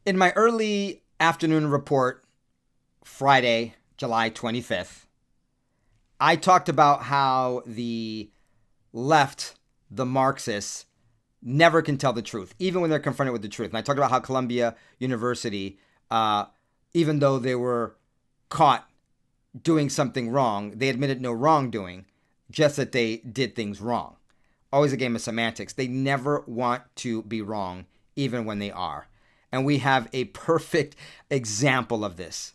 In my early afternoon report, Friday, July 25th, I talked about how the left, the Marxists, never can tell the truth, even when they're confronted with the truth. And I talked about how Columbia University, even though they were caught doing something wrong, they admitted no wrongdoing, just that they did things wrong. Always a game of semantics. They never want to be wrong, even when they are. And we have a perfect example of this.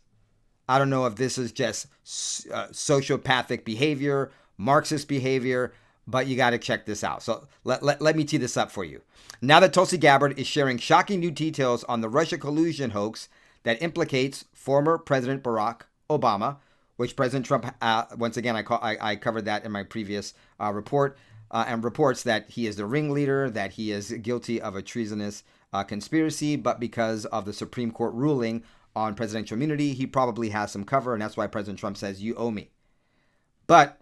I don't know if this is just sociopathic behavior, Marxist behavior, but you got to check this out. So let me tee this up for you. Now that Tulsi Gabbard is sharing shocking new details on the Russia collusion hoax that implicates former President Barack Obama, which President Trump, once again, I covered that in my previous report, and reports that he is the ringleader, that he is guilty of a treasonous conspiracy, but because of the Supreme Court ruling on presidential immunity, he probably has some cover, and that's why President Trump says, you owe me. But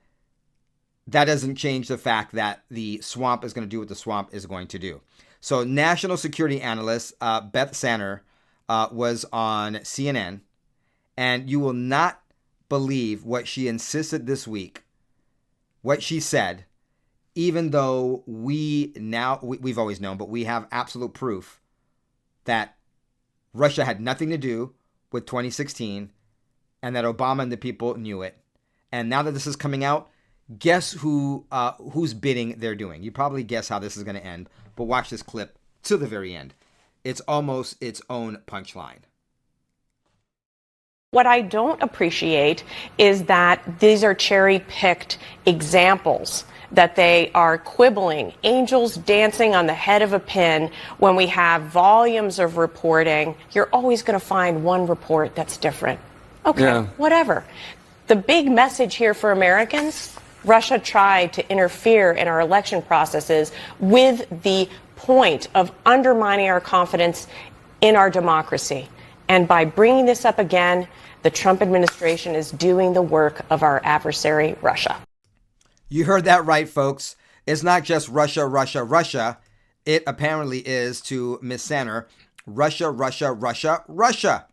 that doesn't change the fact that the swamp is going to do what the swamp is going to do. So national security analyst Beth Sanner was on CNN, and you will not believe what she insisted this week, what she said, even though we've always known, but we have absolute proof that Russia had nothing to do with 2016 and that Obama and the people knew it. And now that this is coming out, guess whose bidding they're doing. You probably guess how this is going to end, but watch this clip to the very end. It's almost its own punchline. What I don't appreciate is that these are cherry-picked examples, that they are quibbling, angels dancing on the head of a pin when we have volumes of reporting. You're always going to find one report that's different. Okay, yeah. Whatever. The big message here for Americans, Russia tried to interfere in our election processes with the point of undermining our confidence in our democracy. And by bringing this up again, the Trump administration is doing the work of our adversary, Russia. You heard that right, folks. It's not just Russia, Russia, Russia. It apparently is, to Ms. Sanner, Russia, Russia, Russia, Russia.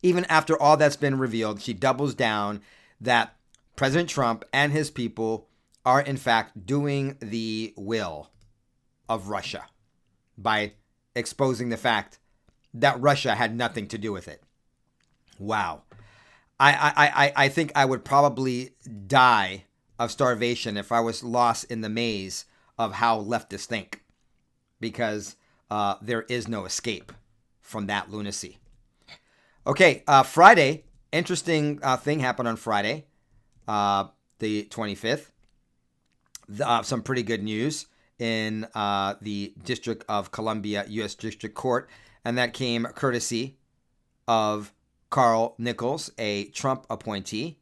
Even after all that's been revealed, she doubles down that President Trump and his people are, in fact, doing the will of Russia by exposing the fact that Russia had nothing to do with it. Wow. I think I would probably die of starvation if I was lost in the maze of how leftists think, because there is no escape from that lunacy. Okay, Friday, interesting thing happened on Friday, the 25th. Some pretty good news in the District of Columbia, U.S. District Court, and that came courtesy of Carl Nichols, a Trump appointee.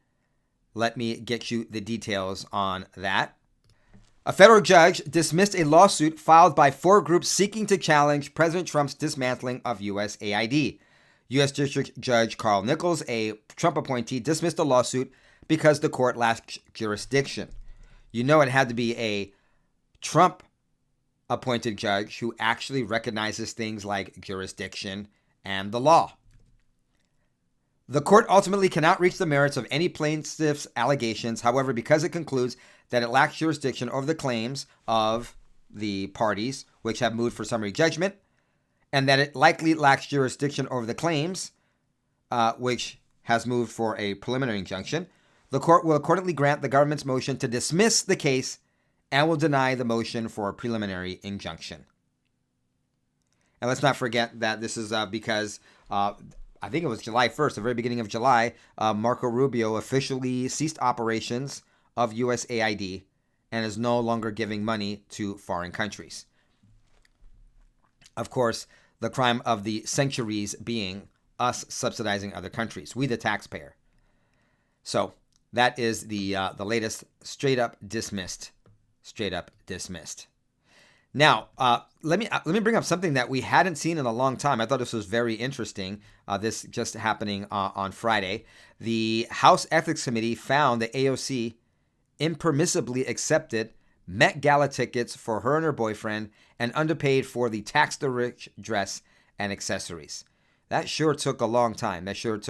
Let me get you the details on that. A federal judge dismissed a lawsuit filed by 4 groups seeking to challenge President Trump's dismantling of USAID. U.S. District Judge Carl Nichols, a Trump appointee, dismissed the lawsuit because the court lacked jurisdiction. You know, it had to be a Trump appointed judge who actually recognizes things like jurisdiction and the law. The court ultimately cannot reach the merits of any plaintiff's allegations. However, because it concludes that it lacks jurisdiction over the claims of the parties which have moved for summary judgment, and that it likely lacks jurisdiction over the claims which has moved for a preliminary injunction, the court will accordingly grant the government's motion to dismiss the case and will deny the motion for a preliminary injunction. And let's not forget that this is because I think it was July 1st, the very beginning of July, Marco Rubio officially ceased operations of USAID and is no longer giving money to foreign countries. Of course, the crime of the centuries being us subsidizing other countries, we the taxpayer. So that is the latest straight up dismissed. Now, let me bring up something that we hadn't seen in a long time. I thought this was very interesting. This just happening on Friday. The House Ethics Committee found that AOC impermissibly accepted Met Gala tickets for her and her boyfriend and underpaid for the Tax the Rich dress and accessories. That sure took a long time. Jordan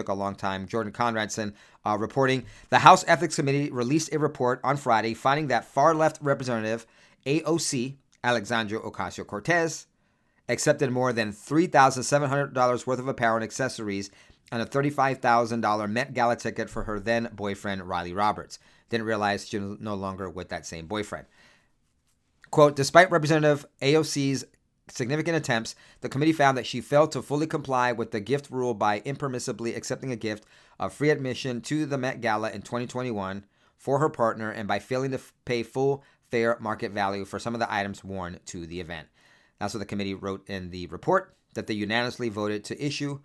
Conradson reporting the House Ethics Committee released a report on Friday finding that far-left Representative AOC, Alexandria Ocasio-Cortez, accepted more than $3,700 worth of apparel and accessories and a $35,000 Met Gala ticket for her then boyfriend, Riley Roberts. Didn't realize she was no longer with that same boyfriend. Quote, despite Representative AOC's significant attempts, the committee found that she failed to fully comply with the gift rule by impermissibly accepting a gift of free admission to the Met Gala in 2021 for her partner and by failing to pay full fair market value for some of the items worn to the event. That's what the committee wrote in the report that they unanimously voted to issue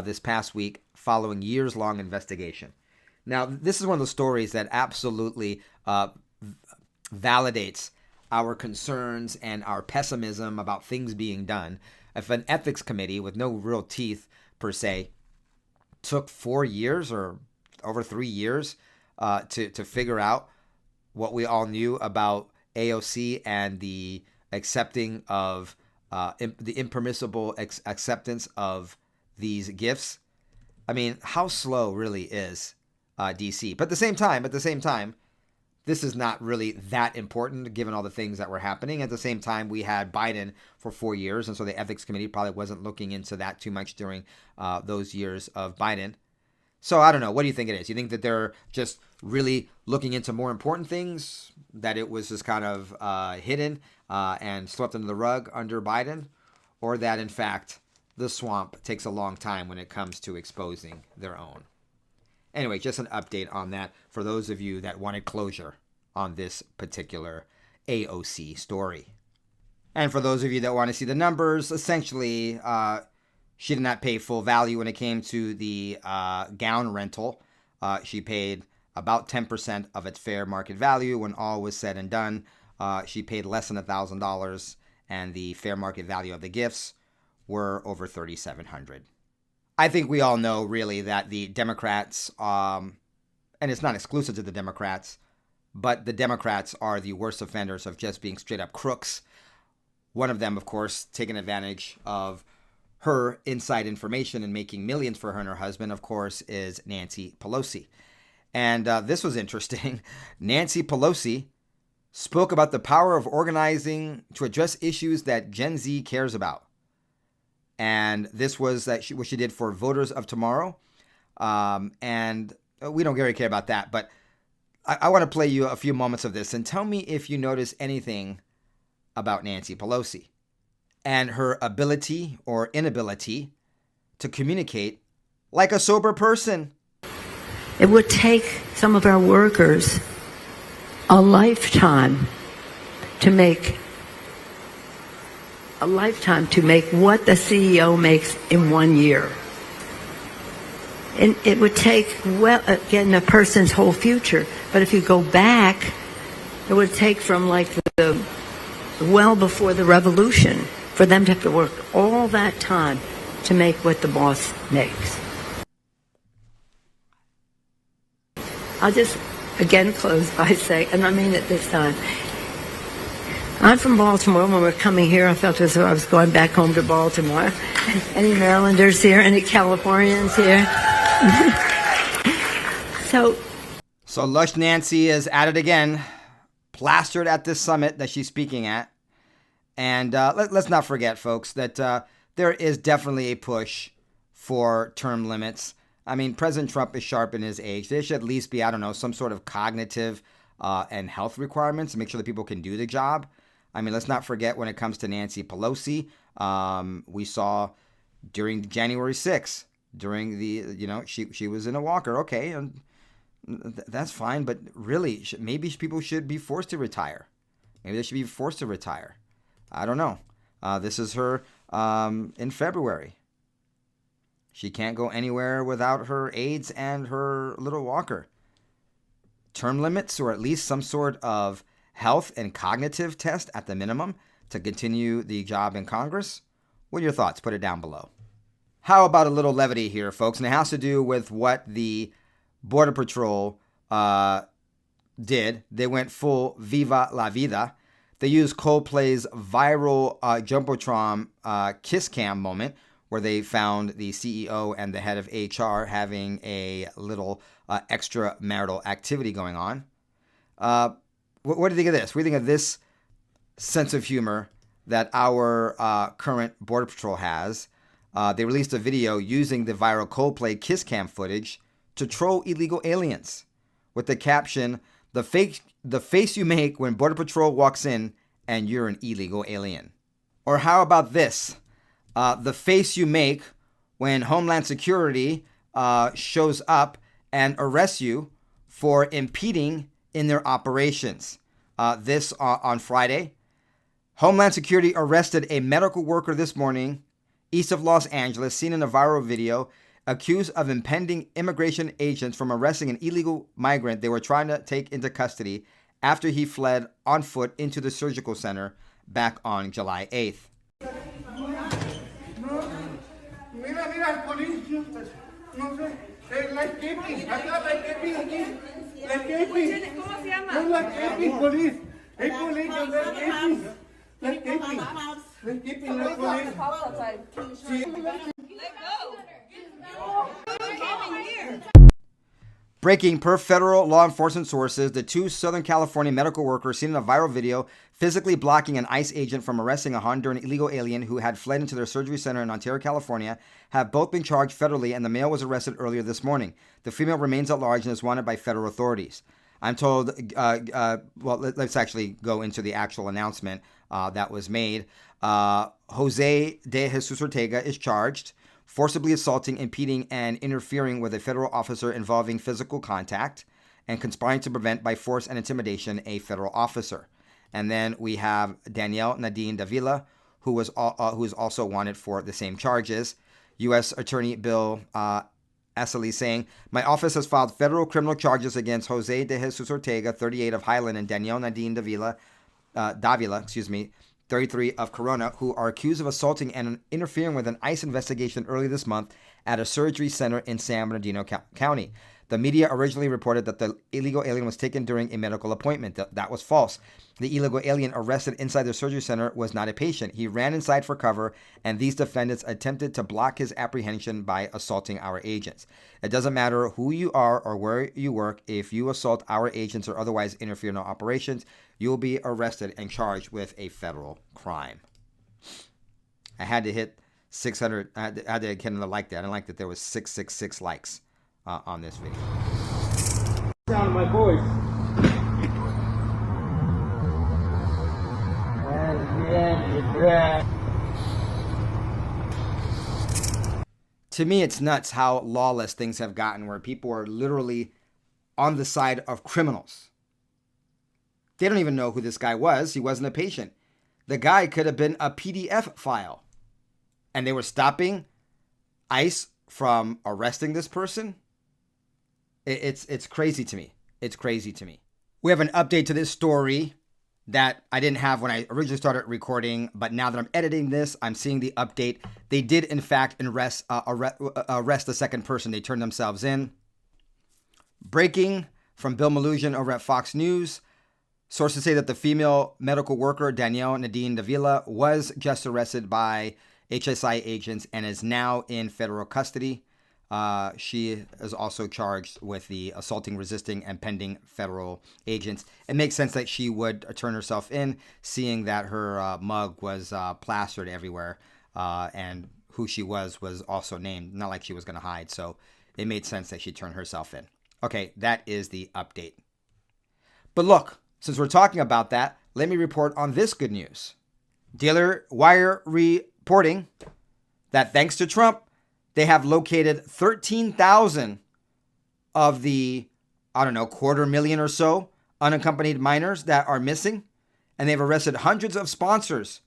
this past week following years-long investigation. Now, this is one of the stories that absolutely validates our concerns and our pessimism about things being done. If an ethics committee with no real teeth, per se, took 4 years or over 3 years to figure out what we all knew about AOC and the accepting of the impermissible acceptance of these gifts. I mean, how slow really is DC? But at the same time, this is not really that important given all the things that were happening. At the same time, we had Biden for 4 years, and so the ethics committee probably wasn't looking into that too much during those years of Biden. So I don't know. What do you think it is? You think that they're just really looking into more important things, that it was just kind of hidden and swept under the rug under Biden, or that, in fact, the swamp takes a long time when it comes to exposing their own? Anyway, just an update on that for those of you that wanted closure on this particular AOC story. And for those of you that want to see the numbers, essentially, she did not pay full value when it came to the gown rental. She paid about 10% of its fair market value. When all was said and done, she paid less than $1,000, and the fair market value of the gifts were over $3,700. I think we all know, really, that the Democrats, and it's not exclusive to the Democrats, but the Democrats are the worst offenders of just being straight up crooks. One of them, of course, taking advantage of her inside information and making millions for her and her husband, of course, is Nancy Pelosi. And this was interesting. Nancy Pelosi spoke about the power of organizing to address issues that Gen Z cares about. And this was what she did for Voters of Tomorrow. And we don't really care about that. But I want to play you a few moments of this and tell me if you notice anything about Nancy Pelosi and her ability or inability to communicate like a sober person. It would take some of our workers a lifetime to make what the CEO makes in 1 year. And it would take, well, again, a person's whole future. But if you go back, it would take from well before the revolution for them to have to work all that time to make what the boss makes. I'll just again close by saying, and I mean it this time, I'm from Baltimore. When we're coming here, I felt as though I was going back home to Baltimore. Any Marylanders here? Any Californians here? So Lush Nancy is at it again, plastered at this summit that she's speaking at. And let's not forget, folks, that there is definitely a push for term limits. I mean, President Trump is sharp in his age. There should at least be, some sort of cognitive and health requirements to make sure that people can do the job. I mean, let's not forget when it comes to Nancy Pelosi, we saw during January 6th, during the, she was in a walker. Okay, and that's fine. But really, maybe people should be forced to retire. Maybe they should be forced to retire. I don't know. This is her in February. She can't go anywhere without her aides and her little walker. Term limits, or at least some sort of health and cognitive test at the minimum to continue the job in Congress? What are your thoughts? Put it down below. How about a little levity here, folks? And it has to do with what the Border Patrol did. They went full Viva la Vida. They used Coldplay's viral Jumbotron kiss cam moment where they found the CEO and the head of HR having a little extramarital activity going on. What do you think of this? What do you think of this sense of humor that our current Border Patrol has? They released a video using the viral Coldplay kiss cam footage to troll illegal aliens with the caption, the face you make when Border Patrol walks in and you're an illegal alien. Or how about this? The face you make when Homeland Security shows up and arrests you for impeding in their operations. This on Friday. Homeland Security arrested a medical worker this morning east of Los Angeles, seen in a viral video, accused of impending immigration agents from arresting an illegal migrant they were trying to take into custody after he fled on foot into the surgical center back on July 8th. Breaking, per federal law enforcement sources, the two Southern California medical workers seen in a viral video physically blocking an ICE agent from arresting a Honduran illegal alien who had fled into their surgery center in Ontario, California, have both been charged federally, and the male was arrested earlier this morning. The female remains at large and is wanted by federal authorities. I'm told, let's actually go into the actual announcement that was made. Jose de Jesus Ortega is charged forcibly assaulting, impeding, and interfering with a federal officer involving physical contact, and conspiring to prevent by force and intimidation a federal officer. And then we have Danielle Nadine Davila, who is also wanted for the same charges. U.S. Attorney Bill Astley saying, "My office has filed federal criminal charges against Jose de Jesus Ortega, 38 of Highland, and Danielle Nadine Davila, 33 of Corona, who are accused of assaulting and interfering with an ICE investigation early this month at a surgery center in San Bernardino County. The media originally reported that the illegal alien was taken during a medical appointment. That was false. The illegal alien arrested inside the surgery center was not a patient. He ran inside for cover, and these defendants attempted to block his apprehension by assaulting our agents. It doesn't matter who you are or where you work. If you assault our agents or otherwise interfere in our operations, you will be arrested and charged with a federal crime." I had to hit 600. I had to kind of like that. I like that there was 666 likes on this video. Sound of my voice. To me, it's nuts how lawless things have gotten, where people are literally on the side of criminals. They don't even know who this guy was. He wasn't a patient. The guy could have been a PDF file. And they were stopping ICE from arresting this person. It's crazy to me. It's crazy to me. We have an update to this story that I didn't have when I originally started recording, but now that I'm editing this, I'm seeing the update. They did, in fact, arrest the second person. They turned themselves in. Breaking from Bill Collusion over at Fox News. Sources say that the female medical worker, Danielle Nadine Davila, was just arrested by HSI agents and is now in federal custody. She is also charged with the assaulting, resisting, and pending federal agents. It makes sense that she would turn herself in, seeing that her mug was plastered everywhere, and who she was also named. Not like she was going to hide, so it made sense that she turned herself in. Okay, that is the update. But look, since we're talking about that, let me report on this good news. Daily Wire reporting that thanks to Trump, they have located 13,000 of the, 250,000 or so unaccompanied minors that are missing. And they've arrested hundreds of sponsors,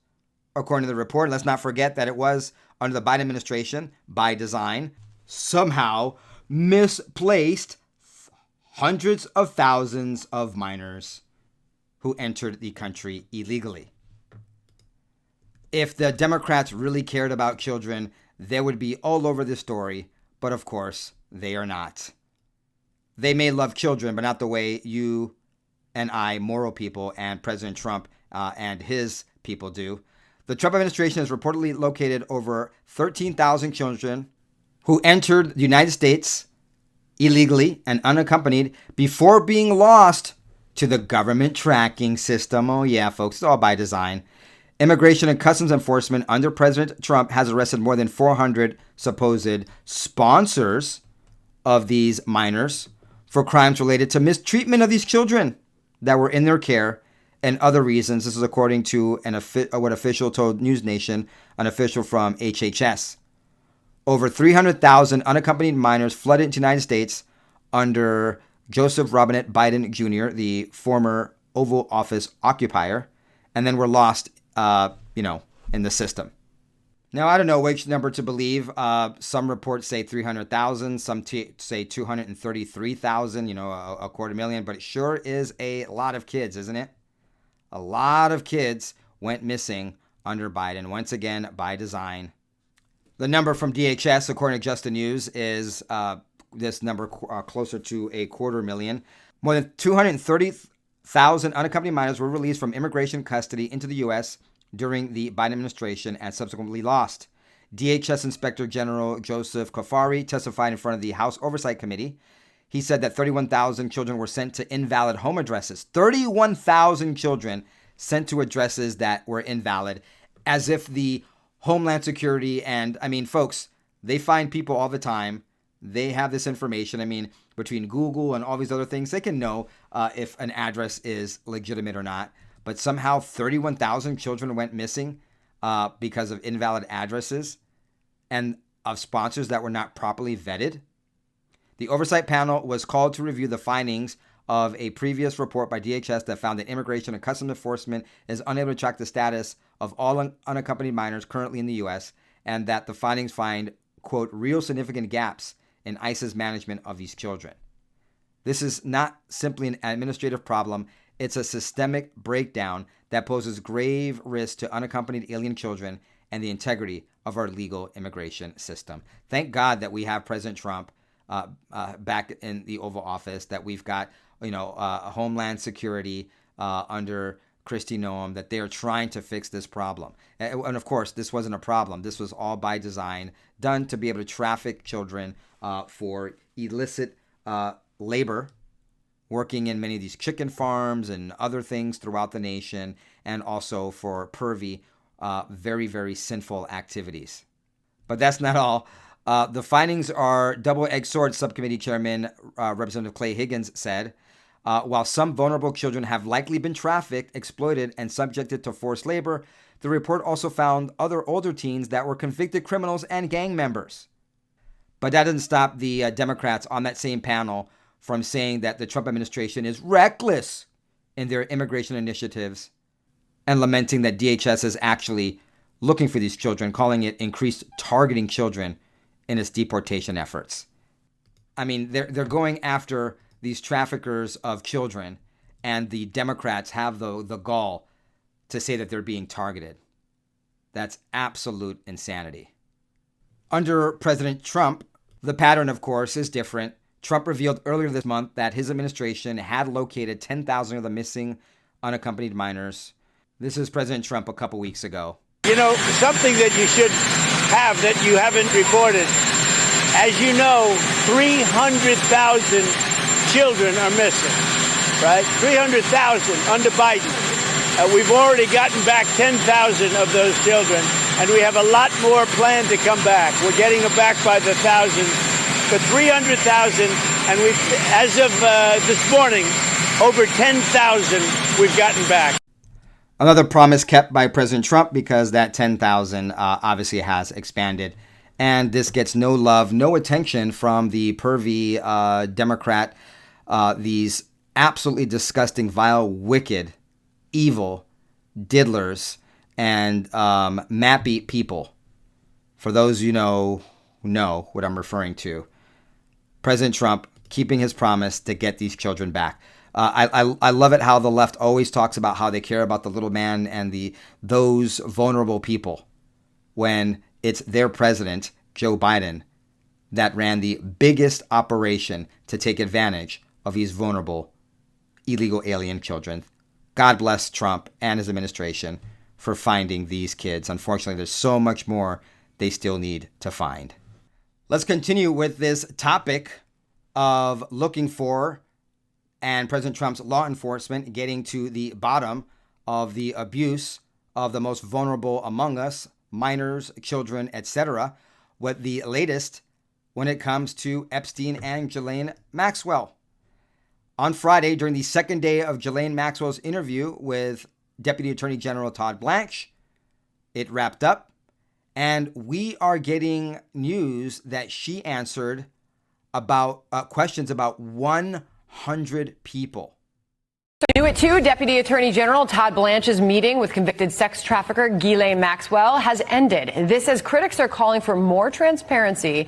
according to the report. Let's not forget that it was under the Biden administration, by design, somehow misplaced hundreds of thousands of minors who entered the country illegally. If the Democrats really cared about children, they would be all over this story, but of course, they are not. They may love children, but not the way you and I, moral people, and President Trump and his people do. The Trump administration has reportedly located over 13,000 children who entered the United States illegally and unaccompanied before being lost to the government tracking system. Oh yeah, folks, it's all by design. Immigration and Customs Enforcement under President Trump has arrested more than 400 supposed sponsors of these minors for crimes related to mistreatment of these children that were in their care and other reasons. This is according to what official told News Nation, an official from HHS. Over 300,000 unaccompanied minors flooded into the United States under Joseph Robinette Biden Jr., the former Oval Office occupier, and then were lost, in the system. Now, I don't know which number to believe. Some reports say 300,000, some say 233,000, a quarter million, but it sure is a lot of kids, isn't it? A lot of kids went missing under Biden, once again, by design. The number from DHS, according to Just the News, is this number closer to a quarter million. More than 230,000 unaccompanied minors were released from immigration custody into the U.S. during the Biden administration and subsequently lost. DHS Inspector General Joseph Kafari testified in front of the House Oversight Committee. He said that 31,000 children were sent to invalid home addresses. 31,000 children sent to addresses that were invalid, as if the Homeland Security and, folks, they find people all the time. They have this information. Between Google and all these other things, they can know if an address is legitimate or not. But somehow 31,000 children went missing because of invalid addresses and of sponsors that were not properly vetted. The oversight panel was called to review the findings of a previous report by DHS that found that Immigration and Customs Enforcement is unable to track the status of all unaccompanied minors currently in the U.S. and that the findings find, quote, real significant gaps in ICE's management of these children. This is not simply an administrative problem. It's a systemic breakdown that poses grave risk to unaccompanied alien children and the integrity of our legal immigration system. Thank God that we have President Trump back in the Oval Office, that we've got, Homeland Security under Kristi Noem, that they are trying to fix this problem. And of course, this wasn't a problem. This was all by design, done to be able to traffic children for illicit labor, working in many of these chicken farms and other things throughout the nation, and also for pervy, very, very sinful activities. But that's not all. The findings are double-edged sword, Subcommittee Chairman Representative Clay Higgins said. While some vulnerable children have likely been trafficked, exploited, and subjected to forced labor, the report also found other older teens that were convicted criminals and gang members. But that doesn't stop the Democrats on that same panel from saying that the Trump administration is reckless in their immigration initiatives and lamenting that DHS is actually looking for these children, calling it increased targeting children in its deportation efforts. They're going after these traffickers of children, and the Democrats have the gall to say that they're being targeted. That's absolute insanity. Under President Trump, the pattern, of course, is different. Trump revealed earlier this month that his administration had located 10,000 of the missing unaccompanied minors. This is President Trump a couple weeks ago. Something that you should have that you haven't reported. As you know, 300,000 children are missing, right? 300,000 under Biden. We've already gotten back 10,000 of those children, and we have a lot more planned to come back. We're getting them back by the thousands. But 300,000, and as of this morning, over 10,000 we've gotten back. Another promise kept by President Trump, because that 10,000 obviously has expanded. And this gets no love, no attention from the pervy Democrat, these absolutely disgusting, vile, wicked, evil diddlers and map-eat people. For those who know what I'm referring to. President Trump keeping his promise to get these children back. I love it how the left always talks about how they care about the little man and those vulnerable people, when it's their president, Joe Biden, that ran the biggest operation to take advantage of these vulnerable illegal alien children. God bless Trump and his administration for finding these kids. Unfortunately, there's so much more they still need to find. Let's continue with this topic of looking for and President Trump's law enforcement getting to the bottom of the abuse of the most vulnerable among us, minors, children, etc. With the latest when it comes to Epstein and Ghislaine Maxwell. On Friday, during the second day of Ghislaine Maxwell's interview with Deputy Attorney General Todd Blanche, it wrapped up, and we are getting news that she answered about questions about 100 people. New at 2, Deputy Attorney General Todd Blanche's meeting with convicted sex trafficker Ghislaine Maxwell has ended. This as critics are calling for more transparency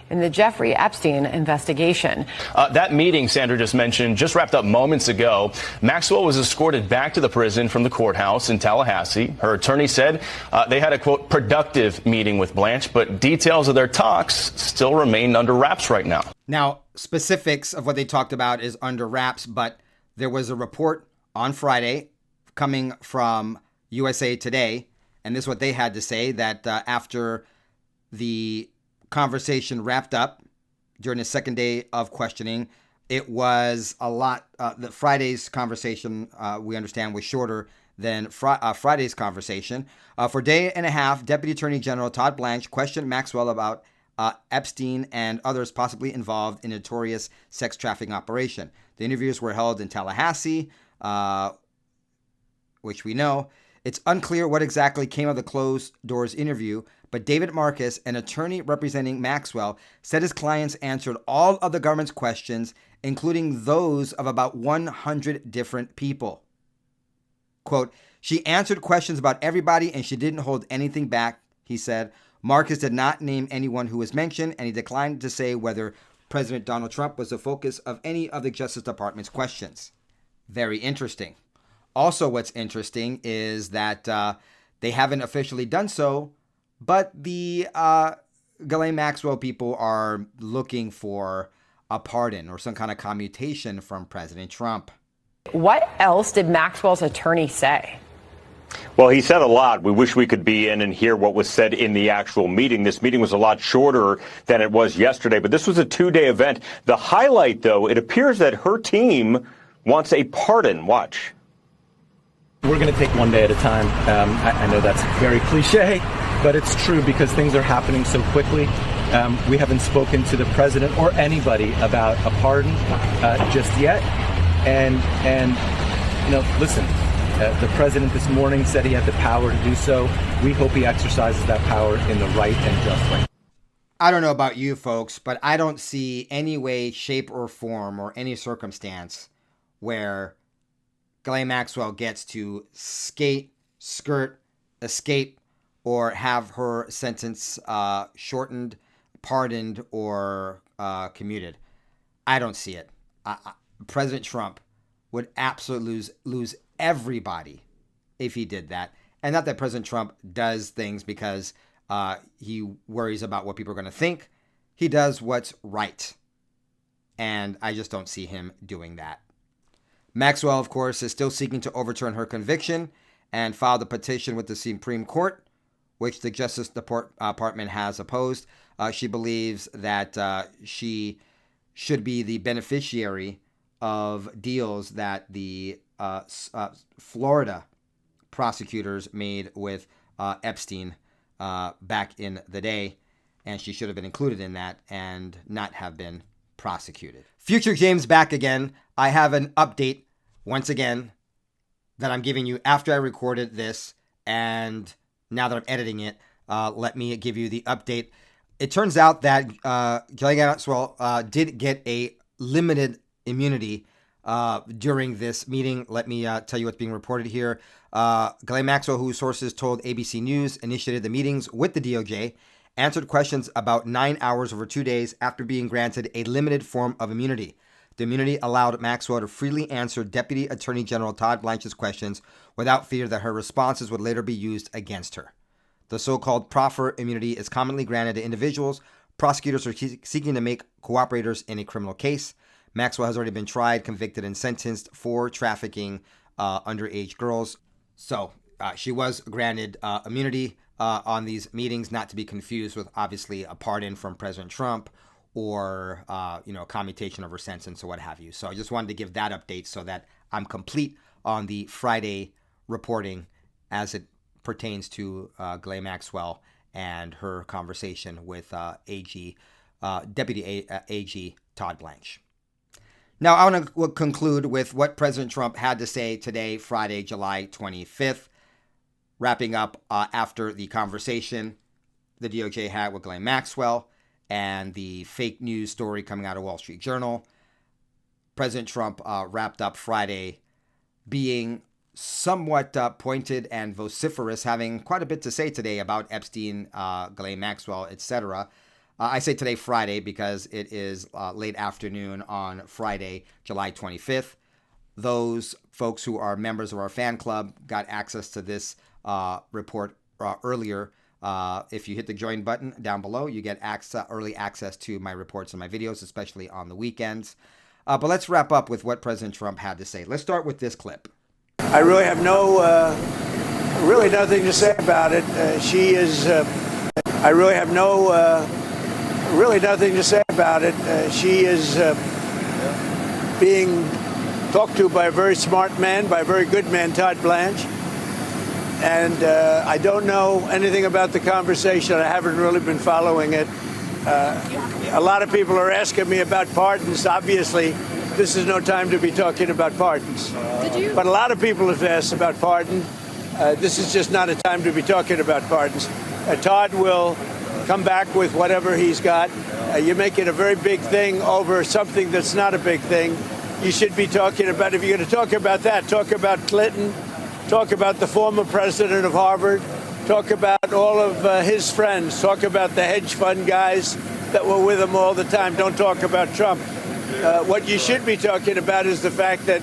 in the Jeffrey Epstein investigation. That meeting Sandra just mentioned just wrapped up moments ago. Maxwell was escorted back to the prison from the courthouse in Tallahassee. Her attorney said they had a, quote, productive meeting with Blanche, but details of their talks still remain under wraps right now. Now, specifics of what they talked about is under wraps, but there was a report on Friday coming from USA Today, and this is what they had to say, that after the conversation wrapped up during the second day of questioning, it was a lot. The Friday's conversation, we understand, was shorter than Friday's conversation. For a day and a half, Deputy Attorney General Todd Blanche questioned Maxwell about Epstein and others possibly involved in a notorious sex trafficking operation. The interviews were held in Tallahassee, which we know. It's unclear what exactly came of the closed doors interview, but David Marcus, an attorney representing Maxwell, said his clients answered all of the government's questions, including those of about 100 different people. Quote, she answered questions about everybody and she didn't hold anything back, he said. Marcus did not name anyone who was mentioned, and he declined to say whether President Donald Trump was the focus of any of the Justice Department's questions. Very interesting. Also, what's interesting is that they haven't officially done so, but the Ghislaine Maxwell people are looking for a pardon or some kind of commutation from President Trump. What else did Maxwell's attorney say? Well, he said a lot. We wish we could be in and hear what was said in the actual meeting. This meeting was a lot shorter than it was yesterday, but this was a two-day event. The highlight, though, it appears that her team wants a pardon. Watch. We're going to take one day at a time. I know that's very cliche, but it's true because things are happening so quickly. We haven't spoken to the president or anybody about a pardon just yet. And you know, listen, the president this morning said he had the power to do so. We hope he exercises that power in the right and just way. I don't know about you folks, but I don't see any way, shape, or form or any circumstance where Ghislaine Maxwell gets to skate, skirt, escape, or have her sentence shortened, pardoned, or commuted. I don't see it. President Trump would absolutely lose everybody if he did that. And not that President Trump does things because he worries about what people are going to think. He does what's right. And I just don't see him doing that. Maxwell, of course, is still seeking to overturn her conviction and filed a petition with the Supreme Court, which the Justice Department has opposed. She believes that she should be the beneficiary of deals that the Florida prosecutors made with Epstein back in the day, and she should have been included in that and not have been prosecuted. Future James back again. I have an update once again that I'm giving you after I recorded this, and now that I'm editing it, let me give you the update. It turns out that Ghislaine Maxwell did get a limited immunity during this meeting. Let me tell you what's being reported here. Ghislaine Maxwell, whose sources told ABC News, initiated the meetings with the DOJ, answered questions about 9 hours over 2 days after being granted a limited form of immunity. The immunity allowed Maxwell to freely answer Deputy Attorney General Todd Blanche's questions without fear that her responses would later be used against her. The so-called proffer immunity is commonly granted to individuals prosecutors are seeking to make cooperators in a criminal case. Maxwell has already been tried, convicted, and sentenced for trafficking underage girls. So She was granted immunity on these meetings, not to be confused with obviously a pardon from President Trump or commutation of her sentence or what have you. So I just wanted to give that update so that I'm complete on the Friday reporting as it pertains to Ghislaine Maxwell and her conversation with Deputy AG Todd Blanche. Now, I want to conclude with what President Trump had to say today, Friday, July 25th, wrapping up after the conversation the DOJ had with Ghislaine Maxwell and the fake news story coming out of Wall Street Journal. President Trump wrapped up Friday being somewhat pointed and vociferous, having quite a bit to say today about Epstein, Ghislaine Maxwell, etc. I say today, Friday, because it is late afternoon on Friday, July 25th. Those folks who are members of our fan club got access to this report earlier. If you hit the join button down below, you get early access to my reports and my videos, especially on the weekends. But let's wrap up with what President Trump had to say. Let's start with this clip. I really have really nothing to say about it. I really have really nothing to say about it. She is being talked to by a very smart man, by a very good man, Todd Blanche. And I don't know anything about the conversation. I haven't really been following it. A lot of people are asking me about pardons. Obviously, this is no time to be talking about pardons. But a lot of people have asked about pardon. This is just not a time to be talking about pardons. Todd will come back with whatever he's got. You're making a very big thing over something that's not a big thing. You should be talking about, if you're going to talk about that, talk about Clinton, talk about the former president of Harvard, talk about all of his friends, talk about the hedge fund guys that were with him all the time. Don't talk about Trump. What you should be talking about is the fact that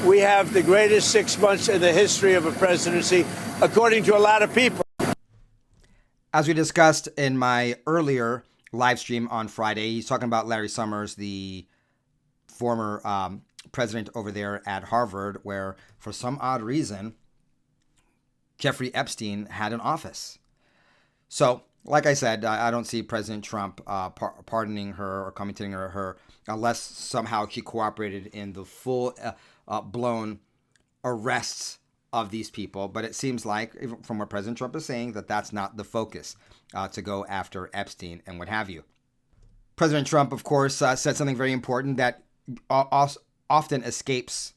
we have the greatest 6 months in the history of a presidency, according to a lot of people. As we discussed in my earlier live stream on Friday, he's talking about Larry Summers, the former president over there at Harvard, where for some odd reason, Jeffrey Epstein had an office. So, like I said, I don't see President Trump pardoning her or commenting her unless somehow she cooperated in the full blown arrests of these people. But it seems like, from what President Trump is saying, that that's not the focus to go after Epstein and what have you. President Trump, of course, said something very important that often escapes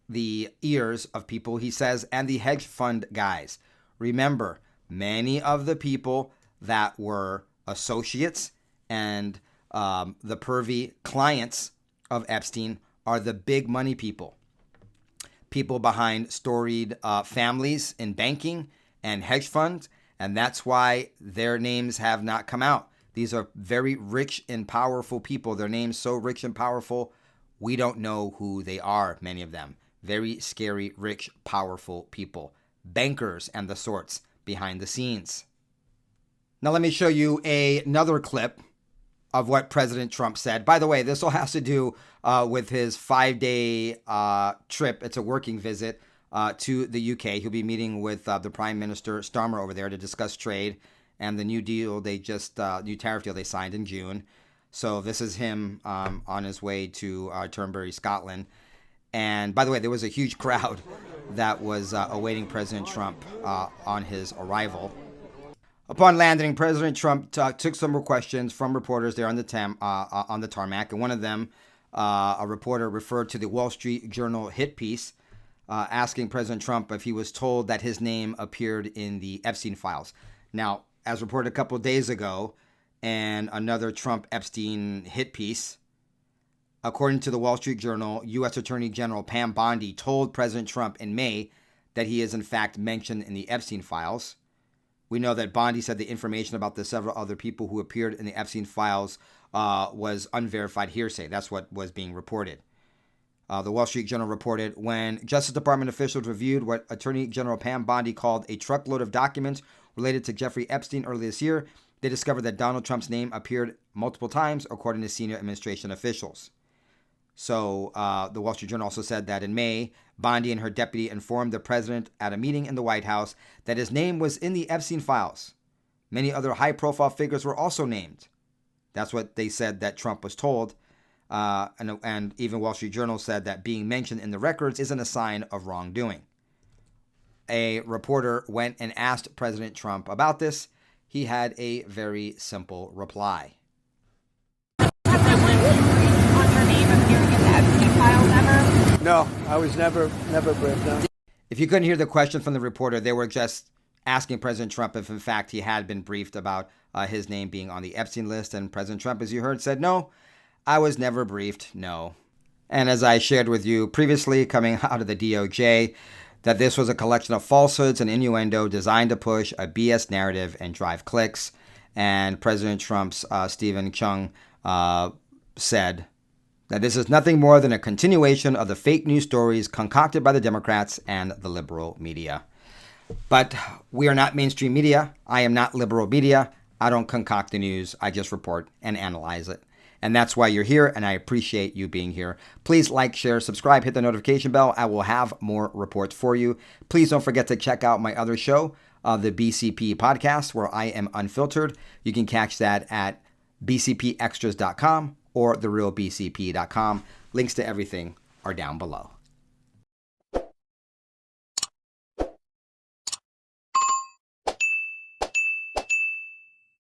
the ears of people. He says, and the hedge fund guys. Remember, many of the people that were associates and the pervy clients of Epstein are the big money people. People behind storied families in banking and hedge funds, and that's why their names have not come out. These are very rich and powerful people. Their names so rich and powerful, we don't know who they are, many of them. Very scary, rich, powerful people. Bankers and the sorts behind the scenes. Now let me show you another clip of what President Trump said. By the way, this all has to do with his 5-day trip. It's a working visit to the UK. He'll be meeting with the Prime Minister Starmer over there to discuss trade and the new deal new tariff deal they signed in June. So this is him on his way to Turnberry, Scotland. And by the way, there was a huge crowd that was awaiting President Trump on his arrival. Upon landing, President Trump took some more questions from reporters there on the tarmac, and one of them, a reporter, referred to the Wall Street Journal hit piece, asking President Trump if he was told that his name appeared in the Epstein files. Now, as reported a couple of days ago, and another Trump-Epstein hit piece, according to the Wall Street Journal, U.S. Attorney General Pam Bondi told President Trump in May that he is in fact mentioned in the Epstein files. We know that Bondi said the information about the several other people who appeared in the Epstein files was unverified hearsay. That's what was being reported. The Wall Street Journal reported, when Justice Department officials reviewed what Attorney General Pam Bondi called a truckload of documents related to Jeffrey Epstein earlier this year, they discovered that Donald Trump's name appeared multiple times, according to senior administration officials. So the Wall Street Journal also said that in May, Bondi and her deputy informed the president at a meeting in the White House that his name was in the Epstein files. Many other high-profile figures were also named. That's what they said that Trump was told. And even Wall Street Journal said that being mentioned in the records isn't a sign of wrongdoing. A reporter went and asked President Trump about this. He had a very simple reply. No, I was never briefed. No. If you couldn't hear the question from the reporter, they were just asking President Trump if, in fact, he had been briefed about his name being on the Epstein list. And President Trump, as you heard, said, no, I was never briefed, no. And as I shared with you previously, coming out of the DOJ, that this was a collection of falsehoods and innuendo designed to push a BS narrative and drive clicks. And President Trump's Stephen Chung said that this is nothing more than a continuation of the fake news stories concocted by the Democrats and the liberal media. But we are not mainstream media. I am not liberal media. I don't concoct the news. I just report and analyze it. And that's why you're here, and I appreciate you being here. Please like, share, subscribe, hit the notification bell. I will have more reports for you. Please don't forget to check out my other show, the BCP podcast, where I am unfiltered. You can catch that at bcpextras.com or therealbcp.com. Links to everything are down below.